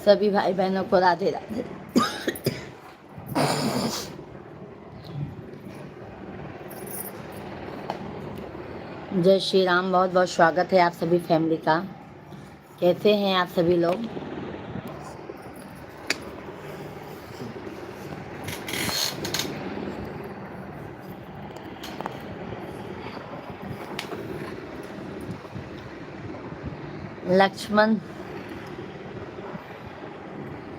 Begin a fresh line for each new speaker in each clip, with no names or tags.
सभी भाई बहनों को राधे राधे। जय श्री राम। बहुत बहुत स्वागत है आप सभी फैमिली का। कैसे हैं आप सभी लोग? लक्ष्मण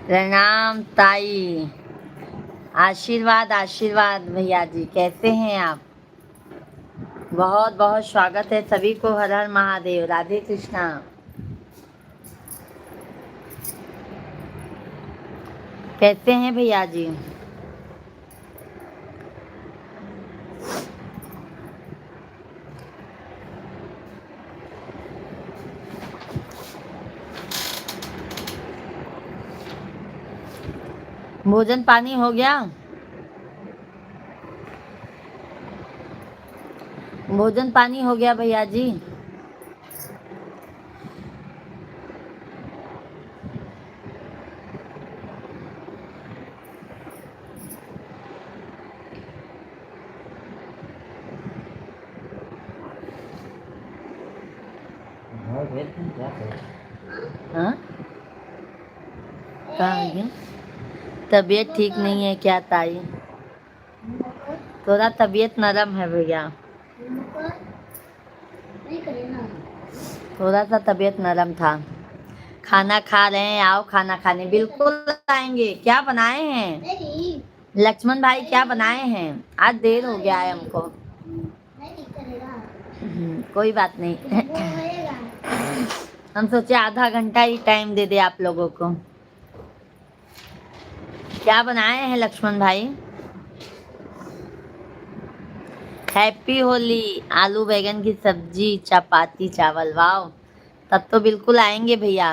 प्रणाम ताई। आशीर्वाद आशीर्वाद भैया जी, कैसे हैं आप? बहुत बहुत स्वागत है सभी को। हर हर महादेव, राधे कृष्णा। कैसे हैं भैया जी? भोजन पानी हो गया? भोजन पानी हो गया भैया जी? हाँ, कहाँ गया? तबीयत ठीक नहीं है क्या ताई? थोड़ा तबीयत नरम है भैया, थोड़ा सा तबीयत नरम था। खाना खा रहे हैं? आओ खाना खाने। बिल्कुल आएंगे। क्या बनाए हैं लक्ष्मण भाई, क्या बनाए हैं? आज देर हो गया है हमको। कोई बात नहीं। हम सोचे आधा घंटा ही टाइम दे दे आप लोगों को। क्या बनाए हैं लक्ष्मण भाई? हैप्पी होली। आलू बैगन की सब्जी, चपाती, चावल। वाह, तब तो बिल्कुल आएंगे भैया,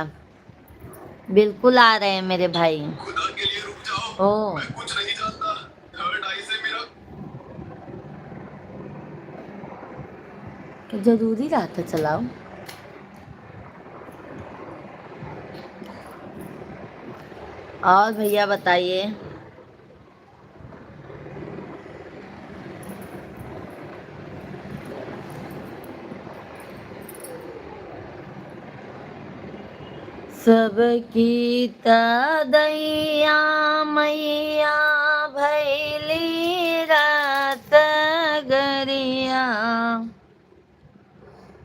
बिल्कुल आ रहे हैं मेरे भाई। खुदा के लिए रुक जाओ, ओ मैं कुछ नहीं जानता। थर्ड आई से मेरा तो जरूरी रहा था। चलाओ। और भैया बताइए। सबकी तदैया मैया भैली रात गरिया,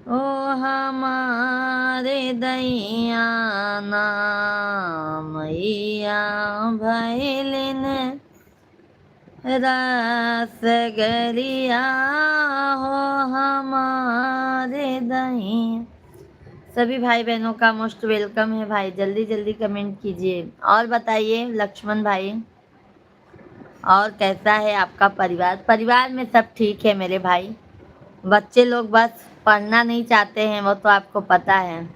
ओ हमारे दैया मैया भैलिन रास गरिया, हो हमारे दैया। सभी भाई बहनों का मोस्ट वेलकम है भाई। जल्दी जल्दी कमेंट कीजिए। और बताइए लक्ष्मण भाई, और कैसा है आपका परिवार? परिवार में सब ठीक है मेरे भाई। बच्चे लोग बस पढ़ना नहीं चाहते हैं, वो तो आपको पता है।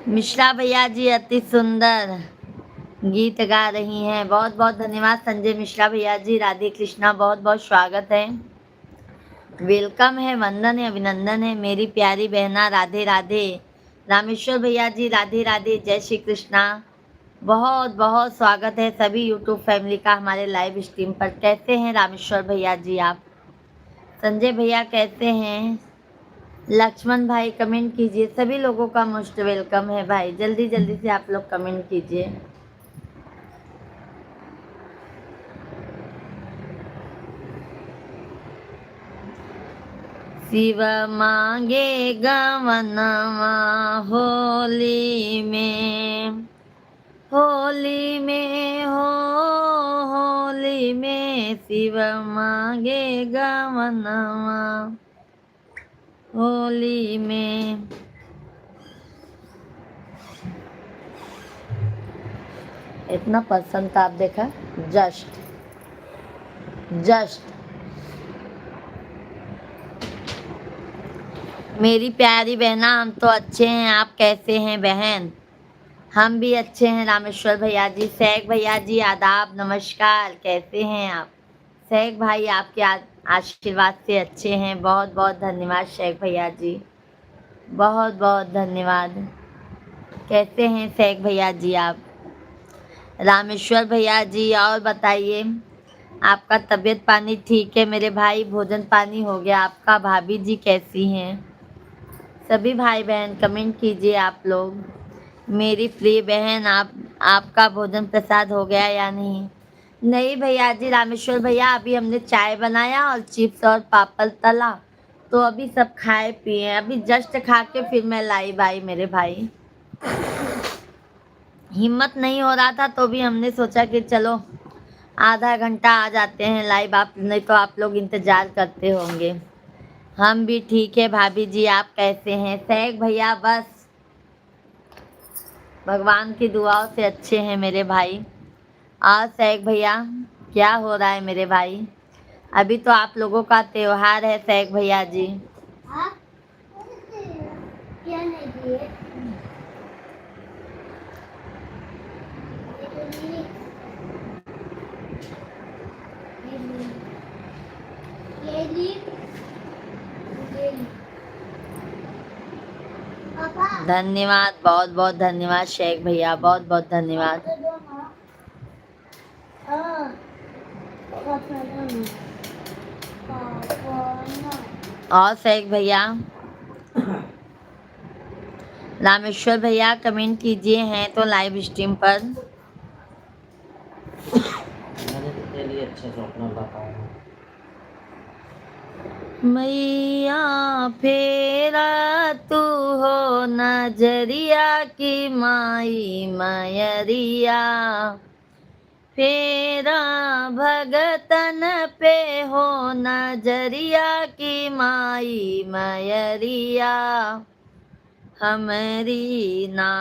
मिश्रा भैया जी अति सुंदर गीत गा रही हैं। बहुत बहुत धन्यवाद संजय मिश्रा भैया जी। राधे कृष्णा। बहुत बहुत स्वागत है, वेलकम है, वंदन है, अभिनंदन है मेरी प्यारी बहना। राधे राधे। रामेश्वर भैया जी राधे राधे, जय श्री कृष्णा। बहुत बहुत स्वागत है सभी यूट्यूब फैमिली का हमारे लाइव स्ट्रीम पर। कैसे हैं रामेश्वर भैया जी आप? संजय भैया कैसे हैं? लक्ष्मण भाई कमेंट कीजिए। सभी लोगों का मोस्ट वेलकम है भाई। जल्दी जल्दी से आप लोग कमेंट कीजिए। शिव मांगे गवनवा होली में, होली में हो, होली में शिव मांगे गवनवा होली में। इतना पसंद था, आप देखा? जस्ट जस्ट मेरी प्यारी बहना, हम तो अच्छे हैं। आप कैसे हैं बहन? हम भी अच्छे हैं रामेश्वर भैया जी। सैग भैया जी आदाब, नमस्कार। कैसे हैं आप? सैग भाई आपके आशीर्वाद से अच्छे हैं। बहुत बहुत धन्यवाद शेख भैया जी, बहुत बहुत धन्यवाद। कैसे हैं शेख भैया जी आप? रामेश्वर भैया जी और बताइए, आपका तबीयत पानी ठीक है मेरे भाई? भोजन पानी हो गया आपका? भाभी जी कैसी हैं? सभी भाई बहन कमेंट कीजिए आप लोग। मेरी प्रिय बहन, आपका भोजन प्रसाद हो गया या नहीं? नहीं भैया जी, रामेश्वर भैया अभी हमने चाय बनाया और चिप्स और पापड़ तला, तो अभी सब खाए पिए। अभी जस्ट खा के फिर मैं लाइव आई मेरे भाई। हिम्मत नहीं हो रहा था तो भी हमने सोचा कि चलो आधा घंटा आ जाते हैं लाइव, आप नहीं तो आप लोग इंतजार करते होंगे। हम भी ठीक है भाभी जी, आप कैसे हैं? शेख भैया बस भगवान की दुआओं से अच्छे हैं मेरे भाई। और शेख भैया क्या हो रहा है मेरे भाई? अभी तो आप लोगों का त्योहार है शेख भैया जी। हाँ? क्या नहीं दिए? ये ली। धन्यवाद, बहुत बहुत धन्यवाद शेख भैया, बहुत बहुत धन्यवाद। और शेख भैया, रामेश्वर भैया कमेंट कीजिए हैं तो लाइव स्ट्रीम पर। मैंने तो तेरे लिए अच्छा सा अपना बताऊंगा। मैया फेरा तू हो नजरिया की माई मयरिया, फेरा भगतन पे हो नजरिया की माई मयरिया, हमरी ना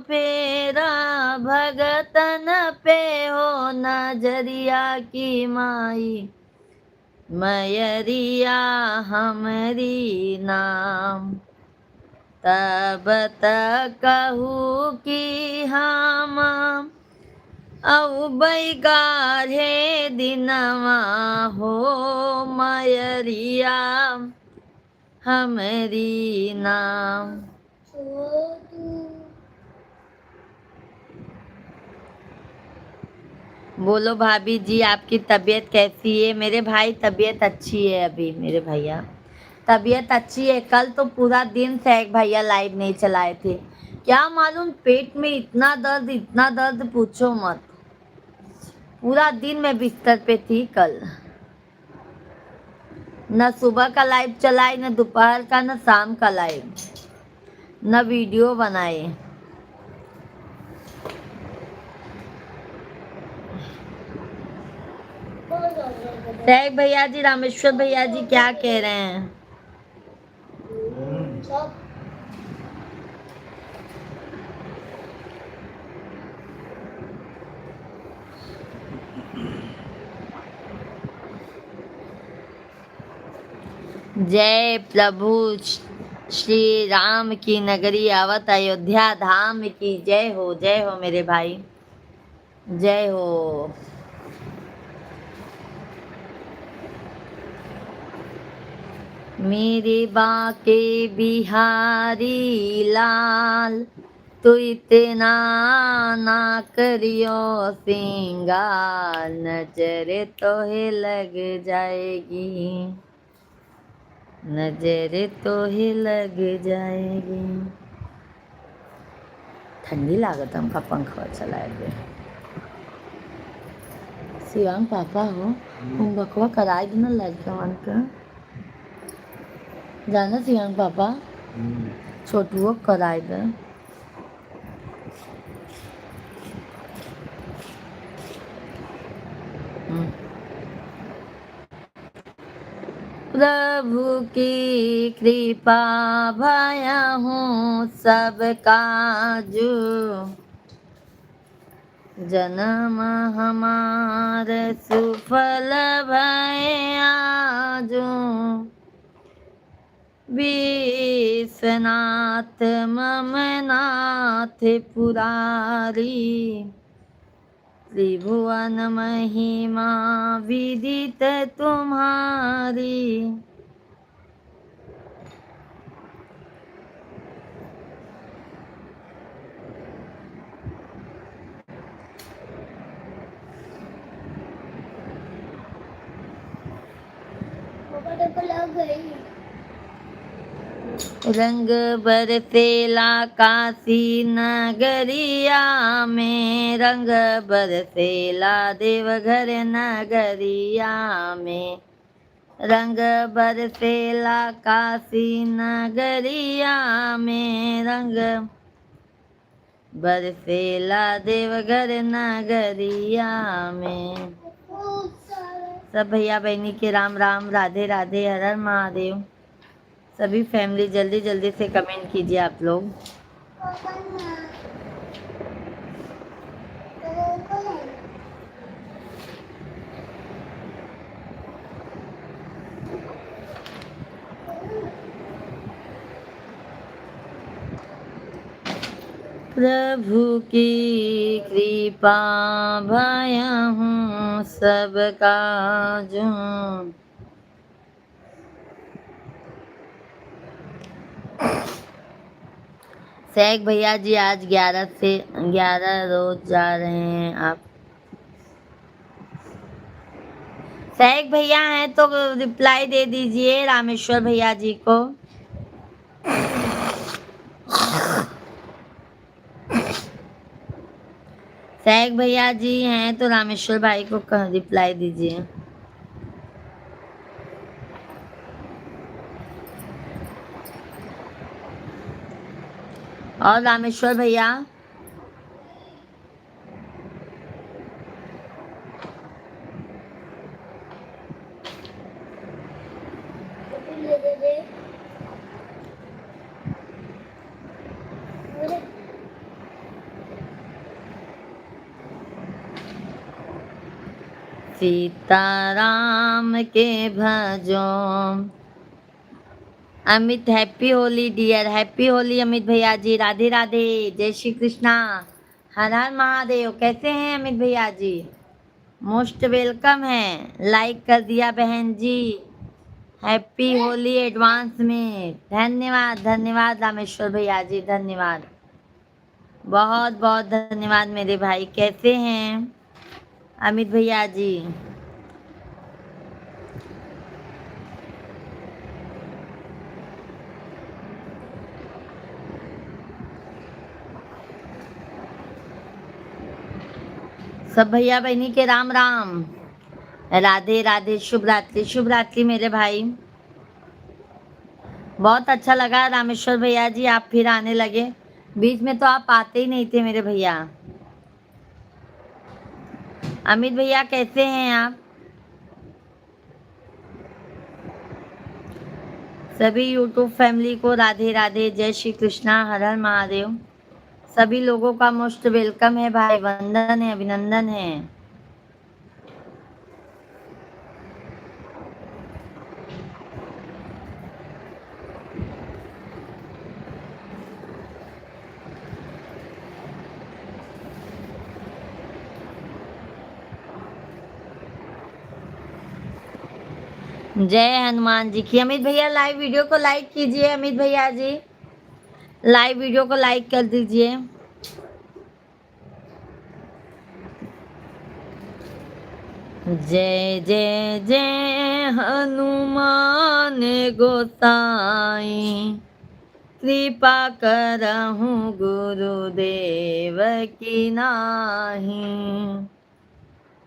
फेरा भगतन पे हो नजरिया की माई मयरिया, हमरी नाम तब तक कहू की हम औ बैगारे दिनवा हो मयरिया, हमरी नाम। बोलो भाभी जी, आपकी तबीयत कैसी है? मेरे भाई तबीयत अच्छी है अभी मेरे भैया, तबीयत अच्छी है। कल तो पूरा दिन शेख भैया लाइव नहीं चलाए थे, क्या मालूम पेट में इतना दर्द, इतना दर्द पूछो मत। पूरा दिन मैं बिस्तर पे थी कल, न सुबह का लाइव चलाए, न दोपहर का, न शाम का लाइव, न वीडियो बनाए। शेख भैया जी, रामेश्वर भैया जी क्या कह रहे हैं? जय प्रभु श्री राम की नगरी अवत अयोध्या धाम की जय हो, जय हो मेरे भाई, जय हो। मेरे बाके बिहारी लाल, तू इतना ना करियो सिंगार, नजर तोहे लग जाएगी, नजर तोहे लग जाएगी। ठंडी लागत हमका पंखा चलाए दे। शिवांग पापा हो, होमवर्कवा कराए देना लड़कवन का, जाना शिवांग पापा छोटुओ कराए दे। प्रभु की कृपा भया हूँ सब काजू, जन्म हमार सुफल भय आजू, विश्वनाथ ममनाथ पुरारी, त्रिभुवन महिमा विदित तुम्हारी। रंग बरसेला काशी नगरिया में, रंग बरसेला देवघर नगरिया में, रंग बरसेला काशी नगरिया में, रंग बरसेला देवघर नगरिया में। सब भैया बहनी के राम राम, राधे राधे, हर हर महादेव। सभी फैमिली जल्दी जल्दी से कमेंट कीजिए आप लोग। प्रभु की कृपा भयहूँ सबका जो। शेख भैया जी आज 11 से 11 रोज जा रहे हैं आप। शेख भैया हैं तो रिप्लाई दे दीजिए रामेश्वर भैया जी को। शेख भैया जी हैं तो रामेश्वर भाई को रिप्लाई दीजिए। और रामेश्वर भैया सीताराम के भजो। Amit happy Holi dear, happy Holi Amit भैया जी, राधे राधे, जय श्री कृष्णा, हर हर महादेव। कैसे हैं अमित भैया जी? मोस्ट वेलकम है, लाइक कर दिया बहन जी। हैप्पी होली एडवांस में, धन्यवाद धन्यवाद रामेश्वर भैया जी, धन्यवाद, बहुत बहुत धन्यवाद मेरे भाई। कैसे हैं अमित भैया जी? सब भैया बहनी के राम राम, राधे राधे, शुभ रात्रि, शुभ रात्रि मेरे भाई। बहुत अच्छा लगा रामेश्वर भैया जी आप फिर आने लगे, बीच में तो आप आते ही नहीं थे मेरे भैया। अमित भैया कैसे हैं आप? सभी यूट्यूब फैमिली को राधे राधे, जय श्री कृष्णा, हर हर महादेव। सभी लोगों का मोस्ट वेलकम है भाई, वंदन है, अभिनंदन है। जय हनुमान जी की। अमित भैया लाइव वीडियो को लाइक कीजिए, अमित भैया जी लाइव वीडियो को लाइक कर दीजिए। जय जय जय हनुमान गोसाई, कृपा करहूँ गुरुदेव की नाही।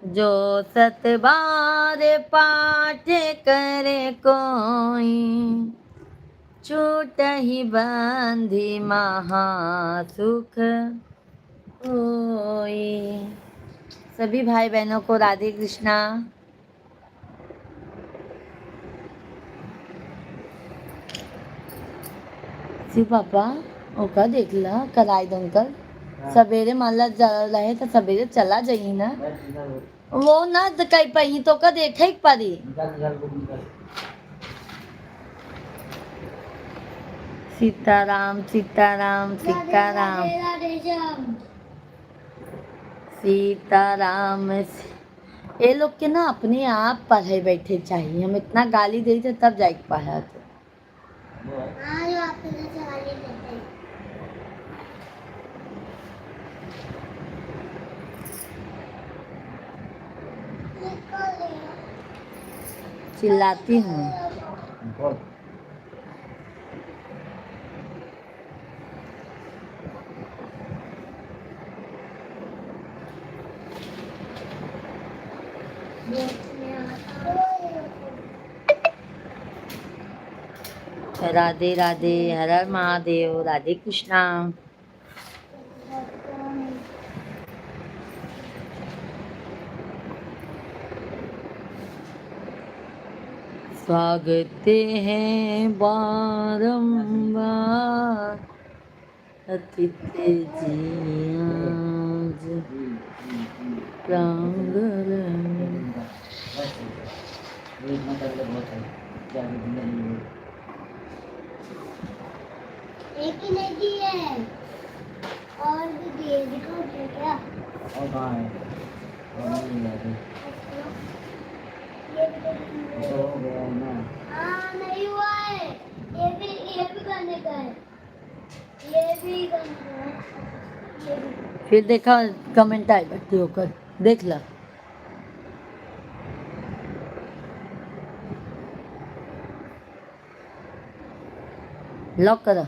जो सत बार पाठ करे कोई, छूट ही बंधी महासुख होई। सभी भाई बहनों को राधे कृष्णा। शिव पापा ओका देखला कराई अंकल सवेरे माला रहे तो सवेरे चला जाइए ना, वो ना कहीं पही तो का देखे पड़ी। सीताराम सीताराम सीताराम, सीताराम ये लोग के ना अपने आप पढ़े बैठे चाहिए, हम इतना गाली दे थे तब जाके पढ़ा थे। चिल्लाती हूँ। राधे राधे, हर हर महादेव, राधे कृष्णा। स्वागत हैं बारंबार अतिथि जी आज प्रांगण में।
एक ही नहीं दी है और भी दिए, दिखाओ क्या क्या
और कहाँ है? और नहीं है अभी।
ये भी तो
तो हो गया है ना।
हाँ नहीं हुआ है, ये भी करने का है, ये भी करने का है, ये भी।
फिर देखा कमेंट आए बैठे होकर देख ला। लॉक करा,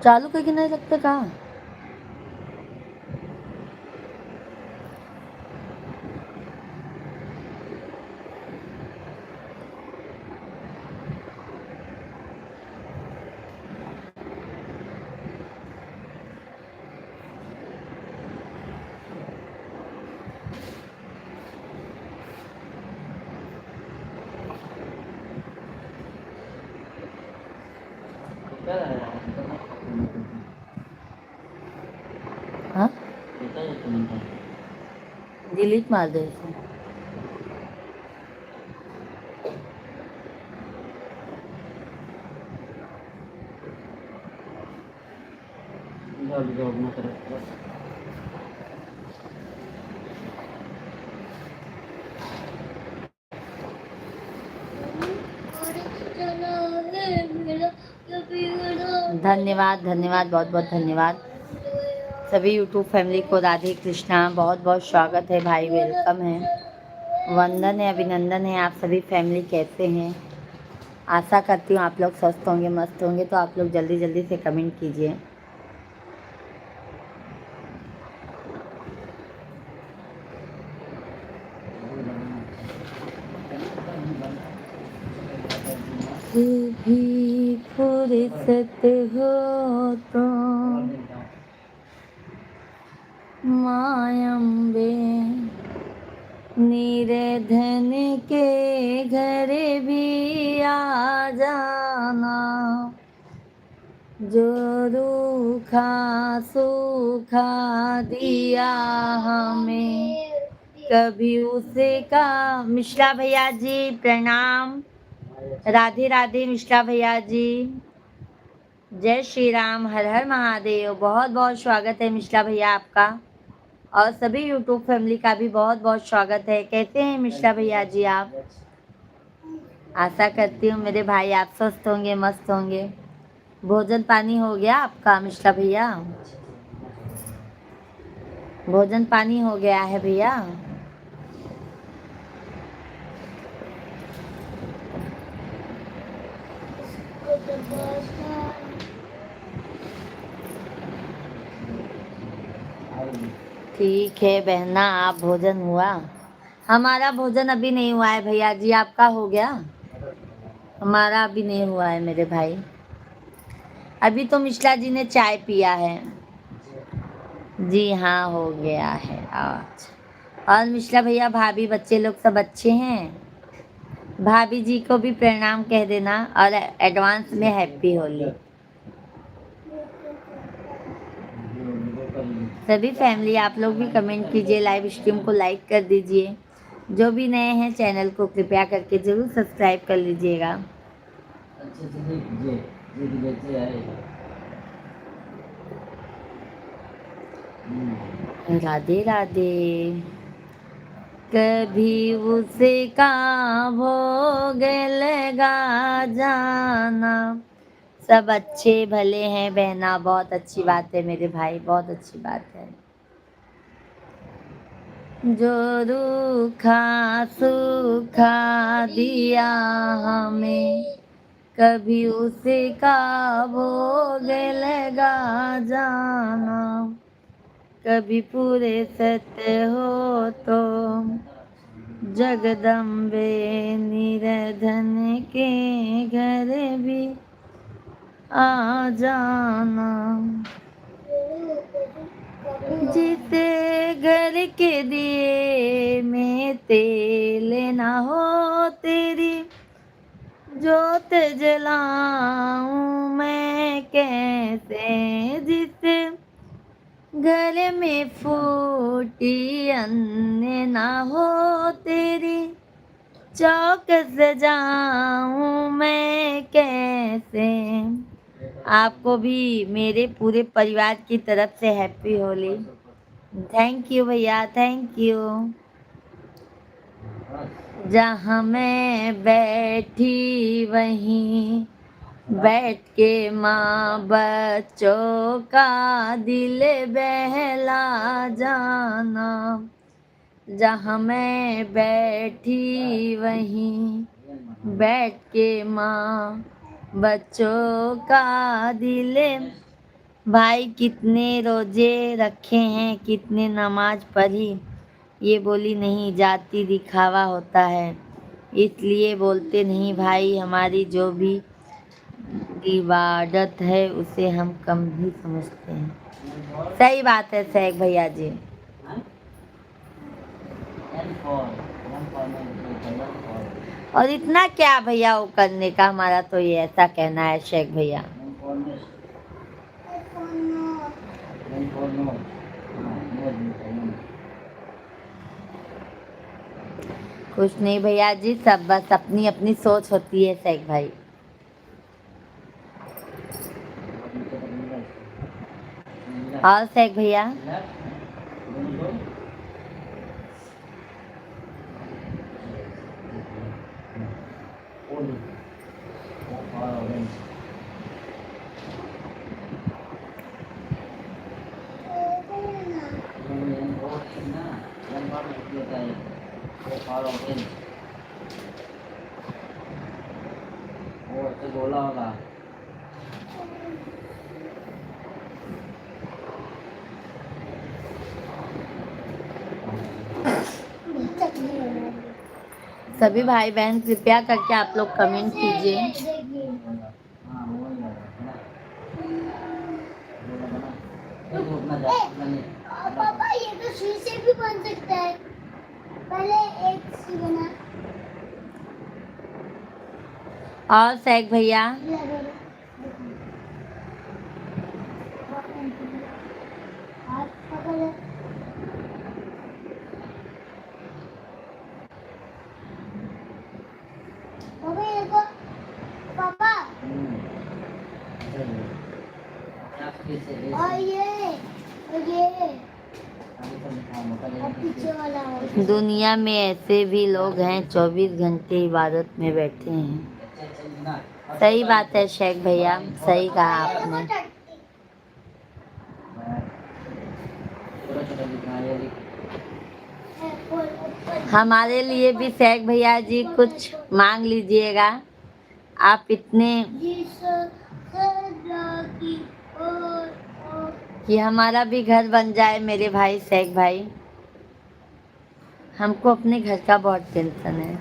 चालू करके नहीं रखते कहाँ। हाँ डिलीट मार दे इसे। धन्यवाद धन्यवाद, बहुत बहुत धन्यवाद सभी यूट्यूब फैमिली को। राधे कृष्णा, बहुत बहुत स्वागत है भाई, वेलकम है, वंदन है, अभिनंदन है। आप सभी फैमिली कैसे हैं? आशा करती हूँ आप लोग स्वस्थ होंगे, मस्त होंगे। तो आप लोग जल्दी जल्दी से कमेंट कीजिए। भी फुर्सत हो तो मायम्बे निर्धन के घर भी आ जाना, जो रूखा सूखा दिया हमें कभी उसे का। मिश्रा भैया जी प्रणाम, राधे राधे मिश्रा भैया जी, जय श्री राम, हर हर महादेव। बहुत बहुत स्वागत है मिश्रा भैया आपका, और सभी यूट्यूब फैमिली का भी बहुत बहुत स्वागत है। कैसे हैं मिश्रा भैया जी आप? आशा करती हूँ मेरे भाई आप स्वस्थ होंगे, मस्त होंगे। भोजन पानी हो गया आपका मिश्रा भैया? भोजन पानी हो गया है भैया? ठीक है बहना, आप भोजन हुआ? हमारा भोजन अभी नहीं हुआ है भैया जी, आपका हो गया? हमारा अभी नहीं हुआ है मेरे भाई, अभी तो मिश्रा जी ने चाय पिया है। जी हाँ हो गया है आज। और मिश्रा भैया भाभी बच्चे लोग सब अच्छे हैं? भाभी जी को भी प्रणाम कह देना, और एडवांस में हैप्पी होली। सभी फैमिली आप लोग भी कमेंट कीजिए, लाइव स्ट्रीम को लाइक कर दीजिए। जो भी नए हैं चैनल को कृपया करके जरूर सब्सक्राइब कर लीजिएगा। राधे राधे। कभी उसका भोग लगा जाना। सब अच्छे भले हैं बहना, बहुत अच्छी बात है मेरे भाई, बहुत अच्छी बात है। जो रूखा सूखा दिया हमें, कभी उसका भोग लगा जाना। कभी पूरे सत्य हो तो जगदम्बे निरधन के घर भी आ जाना। जिसे घर के दिए में तेल ना हो तेरी जोत जलाऊं मैं कैसे। जिसे घर में फूटी अन्य ना हो तेरी चौक सजाऊं मैं कैसे। आपको भी मेरे पूरे परिवार की तरफ से हैप्पी होली। थैंक यू भैया, थैंक यू। जहाँ मैं बैठी वहीं बैठ के माँ बच्चों का दिल बहला जाना। जहाँ मैं बैठी वहीं बैठ के माँ बच्चों का दिल। भाई कितने रोजे रखे हैं, कितने नमाज पढ़ी, ये बोली नहीं जाती, दिखावा होता है इसलिए बोलते नहीं भाई। हमारी जो भी इबादत है उसे हम कम ही समझते हैं। सही बात है शेख भैया जी। और इतना क्या भैया वो करने का, हमारा तो ये ऐसा कहना है शेख भैया। कुछ नहीं भैया जी, सब बस अपनी अपनी सोच होती है शेख भाई। और शेख भैया
बोला होगा
सभी भाई बहन कृपया करके आप लोग कमेंट कीजिए।
पापा ये तो सुई से भी बन सकता है। पहले एक सुई बना।
और शेख भैया
हाथ पकड़। पापा ये देखो पापा। और ये और पीछे वाला और
दुनिया में ऐसे भी लोग हैं 24 घंटे इबादत में बैठे हैं। सही बात है शेख भैया, सही कहा आपने। हमारे लिए भी शेख भैया जी कुछ मांग लीजिएगा। आप इतने कि हमारा भी घर बन जाए मेरे भाई शेख भाई। हमको अपने घर का बहुत टेंशन है।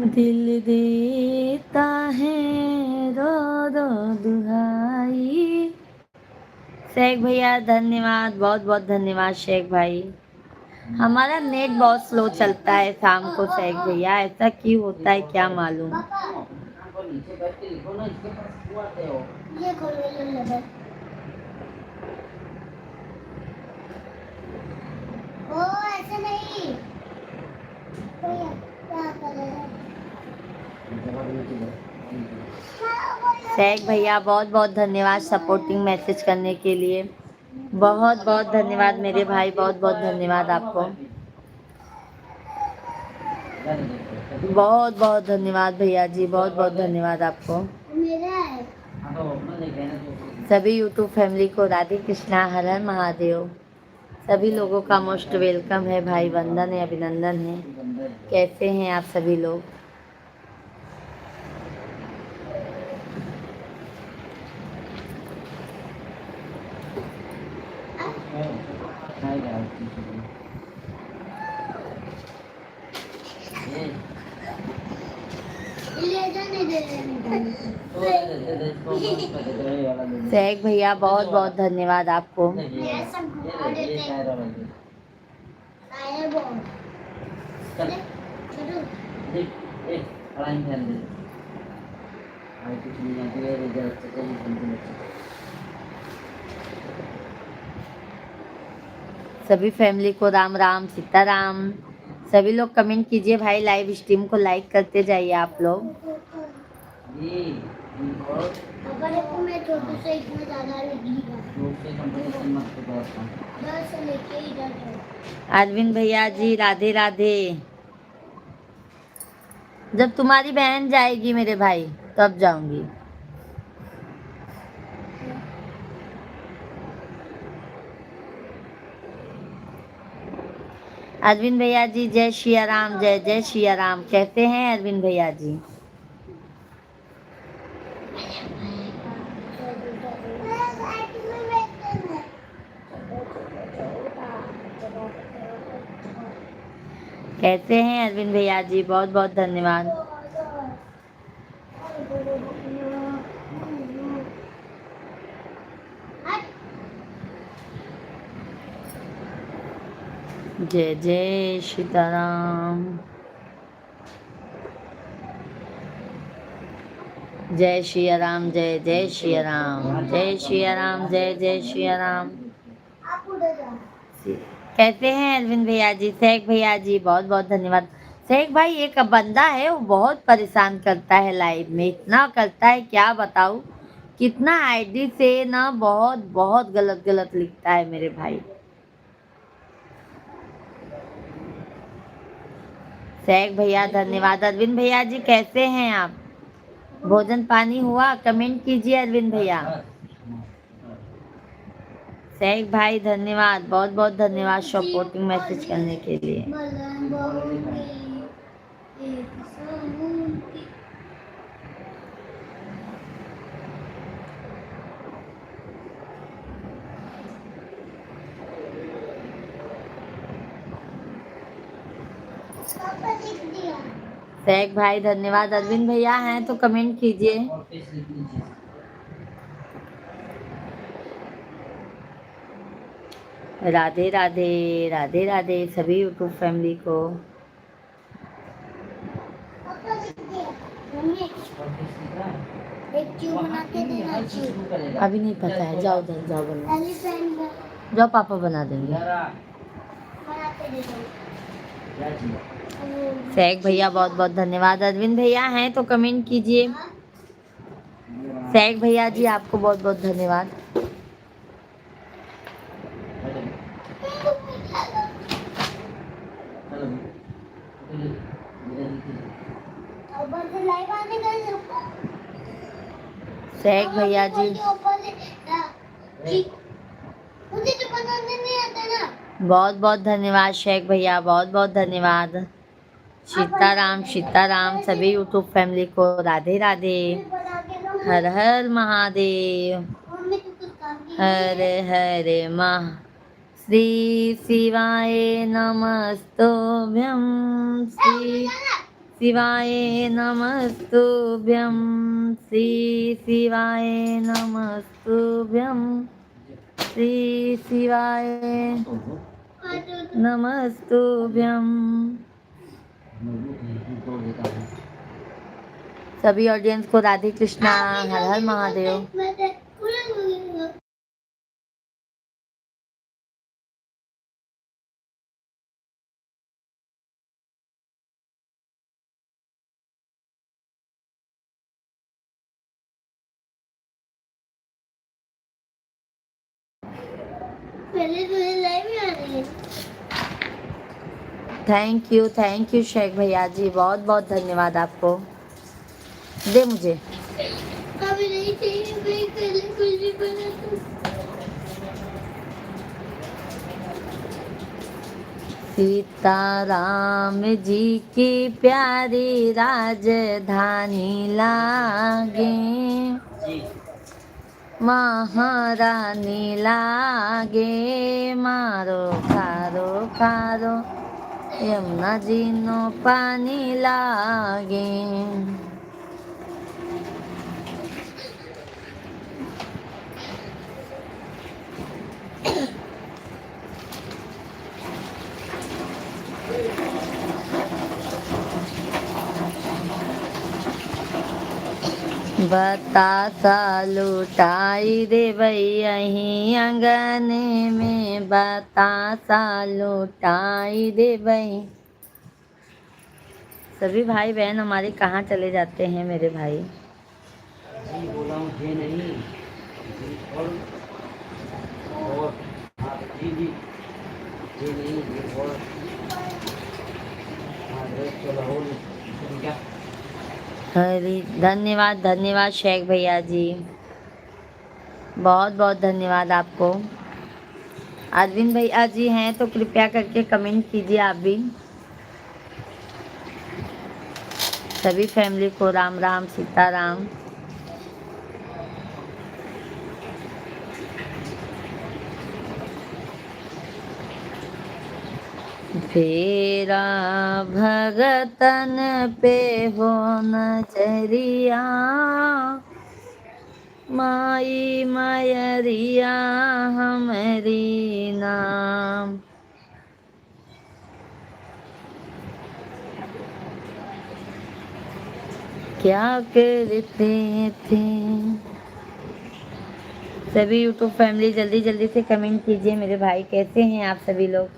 दिल देता है रो रो दुहाई। शेख भैया धन्यवाद, बहुत बहुत धन्यवाद शेख भाई। हमारा नेट बहुत स्लो चलता है शाम को सैक भैया, ऐसा क्यों होता है क्या मालूम।
पापा
आपको नीचे बैठ के लिखो ना, इसके पास क्यों आते हो?
ये खोलो ये लेबर। ओ ऐसे नहीं भैया क्या कर रहे हैं?
जगह पे नीचे जाओ।
सैक भैया बहुत बहुत धन्यवाद सपोर्टिंग मैसेज करने के लिए, बहुत बहुत धन्यवाद मेरे भाई, बहुत बहुत धन्यवाद आपको, बहुत बहुत धन्यवाद भैया जी, बहुत बहुत धन्यवाद आपको।
मेरा है।
हाँ तो अपना देखे ना तो
सभी यूट्यूब फैमिली को राधे कृष्णा, हर हर महादेव। सभी लोगों का मोस्ट वेलकम है भाई, वंदन है, अभिनंदन है।
बंदर
कैसे हैं आप सभी लोग?
नहीं यार ये
ले जाने दे रहे हैं।
तो दे इसको मत कर दे, ये वाला दे दे।
सैक भैया बहुत बहुत धन्यवाद आपको।
ये सब घुमा
ये
देते हैं।
टायर वाला दे।
Tyre ball.
चल
छोटू
देख ए अलाइन फैन दे। आई कुछ नहीं आती है, रिजल्ट से कोई नहीं मिलता।
सभी फैमिली को राम राम सीताराम। सभी लोग कमेंट कीजिए भाई, लाइव स्ट्रीम को लाइक करते जाइए आप लोग।
ये और
अगर आपको मैं छोटू से इतना ज़्यादा लगेगा।
लोग से कंपटीशन मत करो अपना।
10 से लेके इधर तक।
अरविंद भैया जी राधे राधे। जब तुम्हारी बहन जाएगी मेरे भाई तब जाऊंगी। अरविंद भैया जी जय श्री राम, जय जय श्री राम। कैसे हैं अरविंद भैया जी? कैसे हैं अरविंद भैया जी? बहुत बहुत धन्यवाद। जय जय सीताराम, जय श्री राम, जय जय श्री राम, जय श्री राम, जय जय श्री राम।
आप उधर जाओ।
कैसे हैं अरविंद भैया जी? सैक भैया जी बहुत बहुत धन्यवाद। सैक भाई एक बंदा है वो बहुत परेशान करता है लाइव में, इतना करता है क्या बताऊँ, कितना आईडी से ना बहुत बहुत गलत गलत लिखता है मेरे भाई। सैक भैया धन्यवाद। अरविंद भैया जी कैसे हैं आप? भोजन पानी हुआ? कमेंट कीजिए अरविंद भैया। सैक भाई धन्यवाद, बहुत बहुत धन्यवाद सपोर्टिंग मैसेज करने के लिए।
बलम बहुंगी, एक सहूंगी। पापा लिख दिया।
सैक भाई धन्यवाद। अरविंद भैया हैं तो कमेंट कीजिए।
और पेज लिख लीजिए।
राधे राधे, राधे राधे सभी यूट्यूब फैमिली को।
पापा लिख दिया। मम्मी
और पेज लिखा है।
एक क्यूब बना के देना
शुरू
क्यूब।
करेगा।
अभी नहीं पता है, जाओ उधर जाओ बना,
एलिफेंट
जाओ पापा बना देंगे।
जरा
बना के दे दो।
क्या चाहिए?
सैक भैया बहुत बहुत धन्यवाद। अरविंद भैया हैं तो कमेंट कीजिए। सैक भैया जी आपको बहुत बहुत धन्यवाद।
ऊपर से लाइव आने का
सैक भैया जी
ऊपर से मुझे तो बनाने नहीं आता ना।
बहुत बहुत धन्यवाद। शेख भैया बहुत बहुत धन्यवाद। सीताराम सीताराम सभी यूट्यूब फैमिली को राधे राधे,
बना के दो।
हर हर महादेव,
मम्मी तो कुछ काम की
हरे हरे महा। श्री शिवाय नमस्तुभ्यं, श्री शिवाय नमस्तुभ्यं, श्री शिवाय नमस्तुभ्यं, श्री शिवाय। नमस्तुभ्यं।
मैं तोड़ देता हूँ।
सभी ऑडियंस को राधे कृष्णा, हर हर महादेव।
पहले तुझे लाइव में आ रही है।
थैंक यू शेख भैया जी, बहुत बहुत धन्यवाद आपको। दे मुझे।
अभी नहीं चाहिए, मैं पहले कुछ भी बना तो।
सीताराम जी की प्यारी राजधानी लागे,
जी
महारानी लागे, मारो खारो खारो यमुना जी नो पानी लागे। बतासा लुटाई दे यहीं अंगने में, बतासा लुटाई दे बई। सभी भाई बहन हमारे कहाँ चले जाते हैं मेरे भाई।
जी बोला हूँ ये नहीं जी, और हाँ जी जी ये नहीं ये और हाँ ड्रेस चला हो क्या
हरी धन्यवाद धन्यवाद शेख भैया जी, बहुत बहुत धन्यवाद आपको। अरविंद भैया जी हैं तो कृपया करके कमेंट कीजिए आप भी। सभी फैमिली को राम राम सीताराम। फेरा भगतन पे हो नजरिया, माई मयरिया हमरी नाम। क्या करते थे सभी यूट्यूब फैमिली, जल्दी जल्दी से कमेंट कीजिए मेरे भाई, कैसे हैं आप सभी लोग।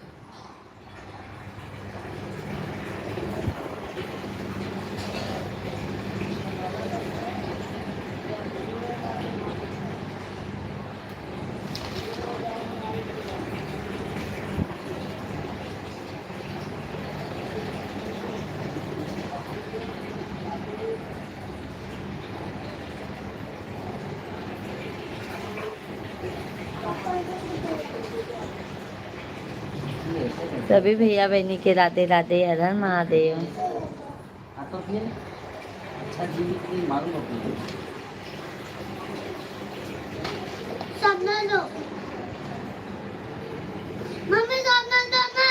सभी भैया बहनी के राधे राधे, हर हर महादेव।
हाँ तो फिर अच्छा जी की मालूम होती
सामने दो, मम्मी सामने दो ना।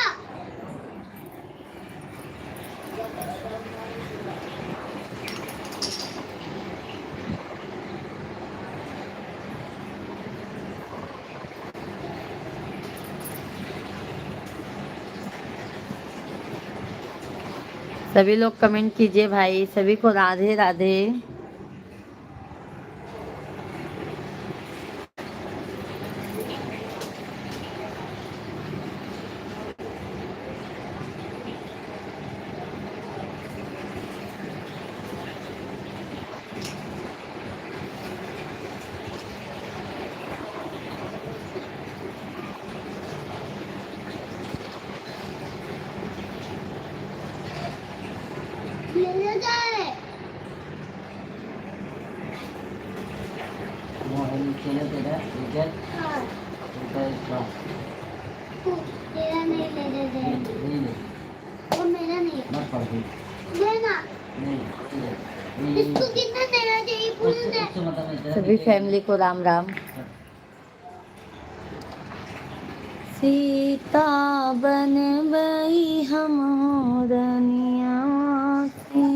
सभी लोग कमेंट कीजिए भाई, सभी को राधे राधे।
ले जाए
मोहन चले तेरा रिजल्ट
हाँ,
तेरा
तेरा नहीं ले दे,
नहीं नहीं
वो मेरा नहीं है।
मत पढ़ दे
लेना
नहीं
इसको कितना देना चाहिए पूछ दे।
उससे मतलब मैं तेरा
सभी फैमिली को राम राम। सीता बन गई हम रनिया से,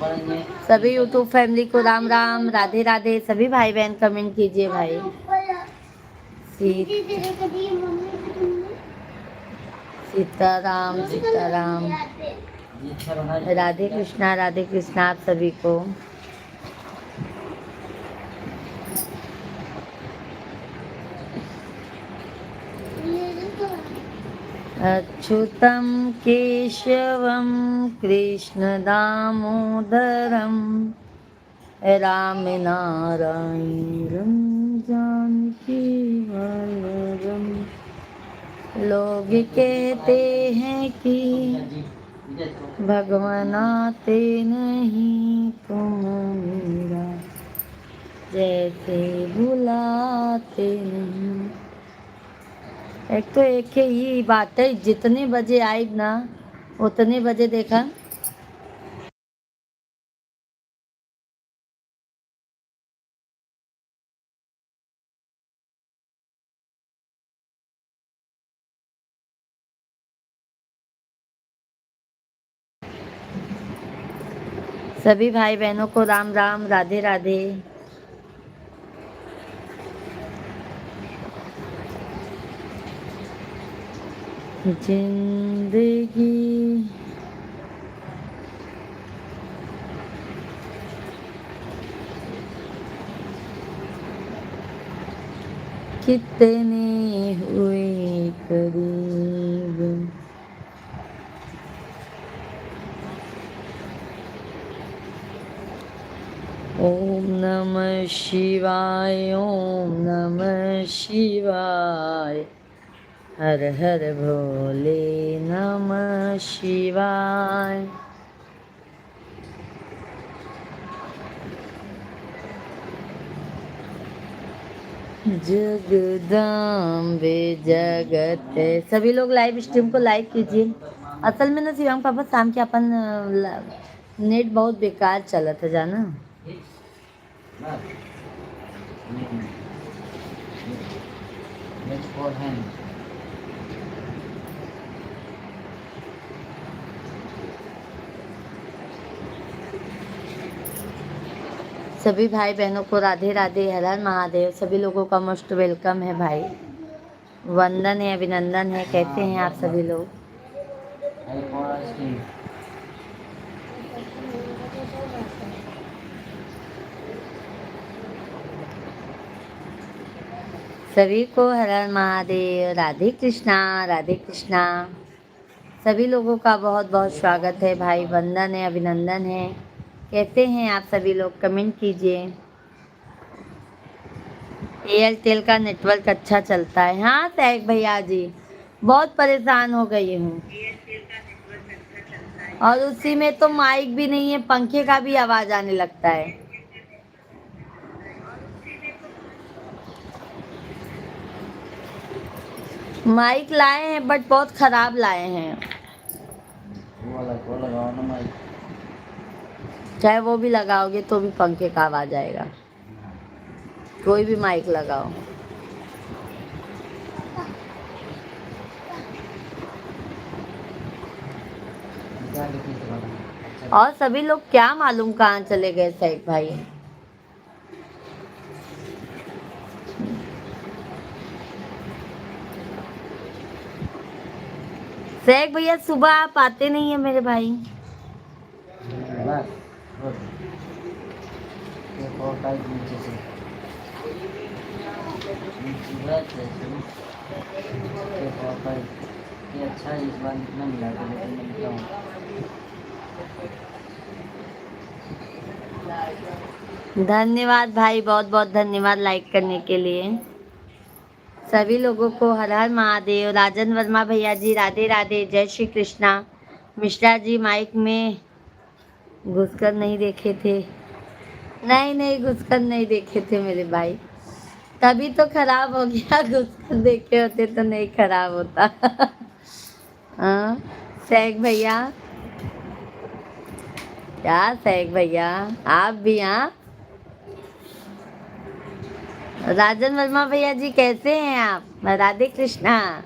पढ़ेंगे।
सभी यूट्यूब फैमिली को राम राम, राधे राधे। सभी भाई बहन कमेंट कीजिए भाई।
दीदी तेरे कभी मम्मी से तुमने
सीताराम सीताराम,
जी अच्छा बना है।
राधे कृष्णा आप सभी को। अच्युतं केशवं कृष्ण दामोदरं रामनारायणं जानकी वल्लभं। लोग कहते हैं कि भगवान आते नहीं तुम मेरा जैसे बुलाते नहीं। एक तो एक ही बात है, जितने बजे आई ना उतने बजे देखा सभी भाई बहनों को राम राम, राधे राधे। जिंदगी कितने हुए करीब, ओम नमः शिवाय, ओम नमः शिवाय, हर हर भोले नमः शिवाय। जगदम्बे जगत। सभी लोग लाइव स्ट्रीम को लाइक कीजिए। असल में ना शिवांग पापा शाम के अपन नेट बहुत बेकार चला था जाना।
Let's for hand.
सभी भाई बहनों को राधे राधे, हर हर महादेव। सभी लोगों का मोस्ट वेलकम है भाई, वंदन है, अभिनंदन है। कैसे हैं आप सभी लोग?
I for ice cream.
सभी को हर हर महादेव, राधे कृष्णा राधे कृष्णा। सभी लोगों का बहुत बहुत स्वागत है भाई, वंदन है, अभिनंदन है। कैसे हैं आप सभी लोग? कमेंट कीजिए। एयरटेल का नेटवर्क अच्छा चलता है। हाँ सैक भैया जी, बहुत परेशान हो गई हूँ। और उसी में तो माइक भी नहीं है, पंखे का भी आवाज आने लगता है। माइक लाए हैं बट बहुत खराब लाए हैं।
वो लगाओ ना माइक।
चाहे वो भी लगाओगे तो भी पंखे का आवाज आएगा। कोई भी माइक लगाओ। और सभी लोग क्या मालूम कहाँ चले गए सैक भाई। सैक भैया सुबह आप आते नहीं है मेरे भाई।
बस गुड। एक और टाइप नीचे से बस ऐसे एक और टाइप। ये अच्छा है, इस बार इतना मिला था लेकिन मैं बताऊँ
धन्यवाद भाई, बहुत बहुत धन्यवाद लाइक करने के लिए। सभी लोगों को हर हर महादेव। राजन वर्मा भैया जी राधे राधे, जय श्री कृष्णा। मिश्रा जी माइक में घुसकर नहीं देखे थे। नहीं नहीं, घुसकर नहीं देखे थे मेरे भाई, तभी तो खराब हो गया। घुसकर देखे होते तो नहीं खराब होता। हाँ सैक भैया, क्या सैक भैया आप भी? हाँ राजन वर्मा भैया जी कैसे हैं आप? राधे कृष्णा।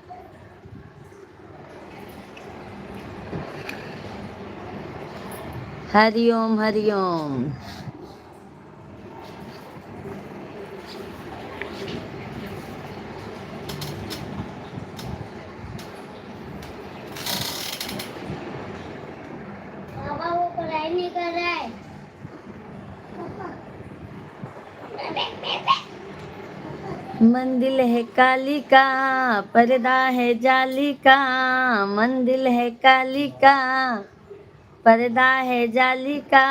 हरिओम हरिओम।
बाबा वो पढ़ाई नहीं कर रहा है।
मंदिर है काली का, पर्दा है जाली का, मंदिर है काली का, पर्दा है जाली का,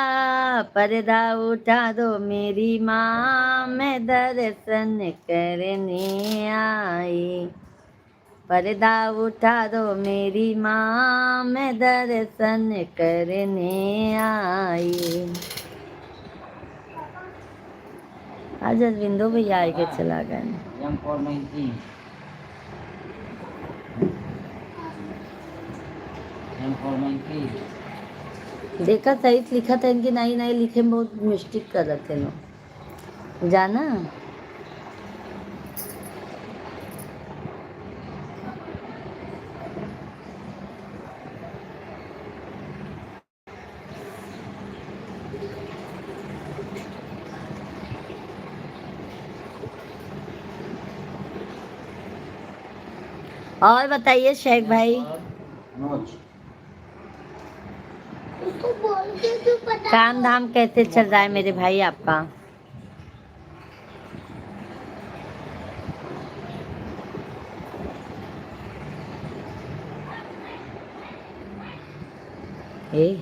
पर्दा उठा दो मेरी माँ, मैं दर्शन करने आई। पर्दा उठा दो मेरी माँ, मैं दर्शन करने आई। आज अरविंदो भैया आए के चला गए।
M for monkey. M for monkey.
देखा सही लिखा था इनकी, नई नई लिखे में बहुत मिस्टेक कर रहे थे लोग, जाना। और बताइए शेख भाई,
Nose.
उसको बोल के क्यों पता
काम धाम कैसे चल रहा है मेरे भाई आपका? ए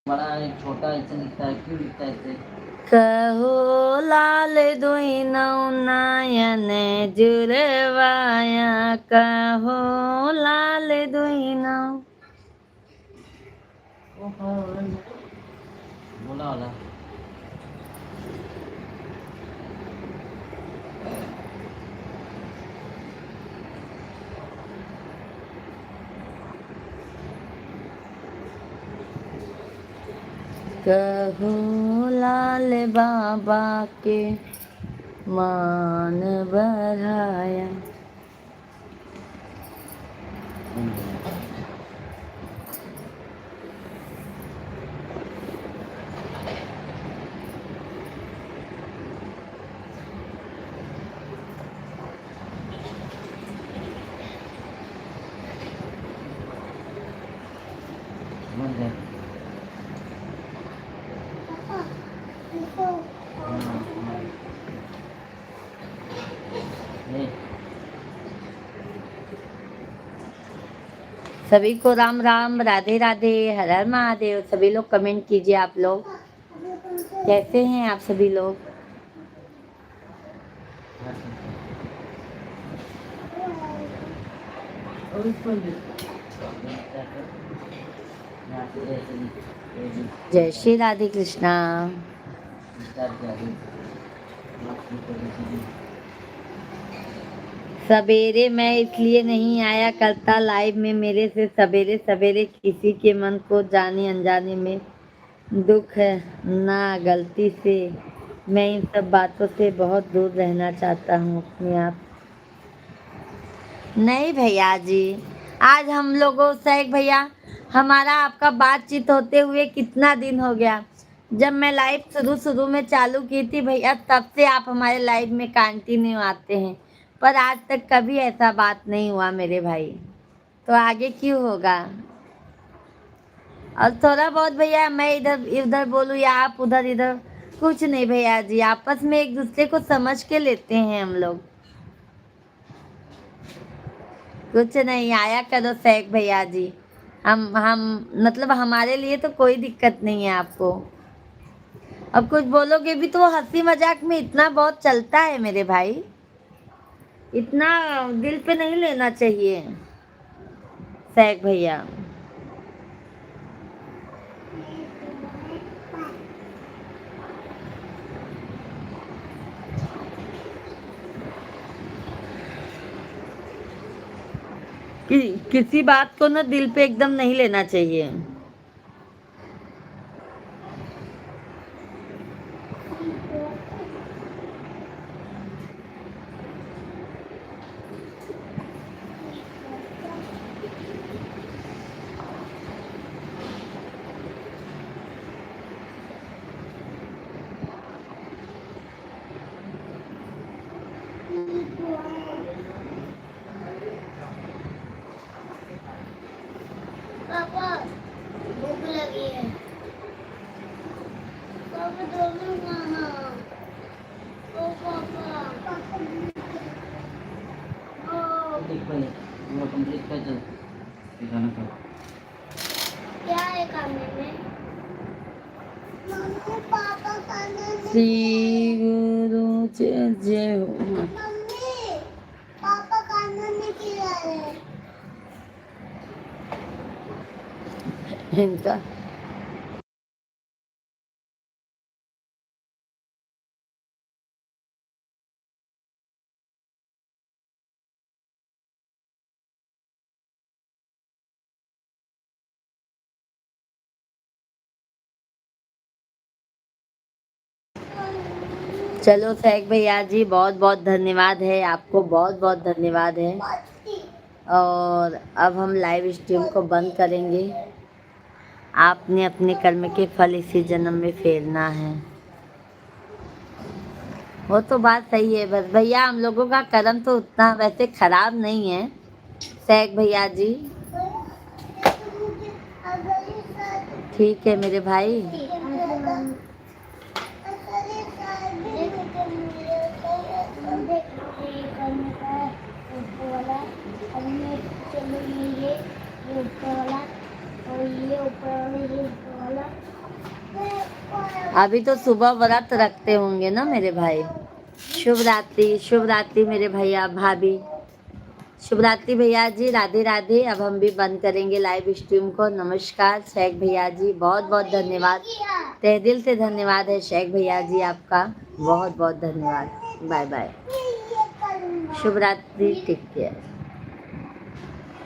बड़ा एक छोटा ऐसे लिखता है, क्यों लिखता है ऐसे?
कहो लाल दुई नयन जुरवाया, कहो लाल दुई नौ।
बोला वाला।
कहो लाल बाबा के मान बढ़ाया।
समझ गए?
पापा देखो
हाँ, हाँ। ये
सभी को राम राम, राधे राधे, हर हर महादेव। सभी लोग कमेंट कीजिए। आप लोग कैसे हैं? आप सभी लोग जय श्री राधे कृष्णा। सवेरे मैं इसलिए नहीं आया करता लाइव में, मेरे से सवेरे सवेरे किसी के मन को जाने अनजाने में दुख ना, गलती से मैं इन सब बातों से बहुत दूर रहना चाहता हूँ अपने आप। नहीं भैया जी, आज हम लोगों से भैया हमारा आपका बातचीत होते हुए कितना दिन हो गया। जब मैं लाइव शुरू में चालू की थी भैया, तब से आप हमारे लाइव में कंटिन्यू आते हैं, पर आज तक कभी ऐसा बात नहीं हुआ मेरे भाई, तो आगे क्यों होगा? और थोड़ा बहुत भैया मैं इधर इधर बोलूँ या आप उधर इधर, कुछ नहीं भैया जी, आपस में एक दूसरे को समझ के लेते हैं हम लोग। कुछ नहीं, आया करो शेख भैया जी। हम मतलब हमारे लिए तो कोई दिक्कत नहीं है आपको। अब कुछ बोलोगे भी तो हंसी मजाक में इतना बहुत चलता है मेरे भाई, इतना दिल पे नहीं लेना चाहिए शेख भैया। किसी बात को ना दिल पे एकदम नहीं लेना चाहिए।
पापा भूख लगी है। पापा दोनों खाना। ओ पापा ओ
देख पहले वो कंप्लीट कर चल फिर खाना खा
क्या है खाने में? मम्मी पापा खाने में।
श्री गुरु जय जय हो।
मम्मी पापा खाने में क्या है?
इनका चलो शेख भैया जी, बहुत बहुत धन्यवाद है आपको, बहुत बहुत धन्यवाद है। और अब हम लाइव स्ट्रीम को बंद करेंगे। आपने अपने कर्म के फल इसी जन्म में फेरना है। वो तो बात सही है, बस भैया हम लोगों का कर्म तो उतना वैसे खराब नहीं है शेख भैया जी। ठीक है मेरे भाई। अभी तो सुबह व्रत रखते होंगे ना मेरे भाई। शुभ रात्रि मेरे भैया भाभी। शुभ रात्रि भैया जी, राधे राधे। अब हम भी बंद करेंगे लाइव स्ट्रीम को। नमस्कार शेख भैया जी, बहुत बहुत धन्यवाद, तहे दिल से धन्यवाद है शेख भैया जी आपका, बहुत बहुत धन्यवाद। बाय बाय, शुभ रात्रि, टेक केयर।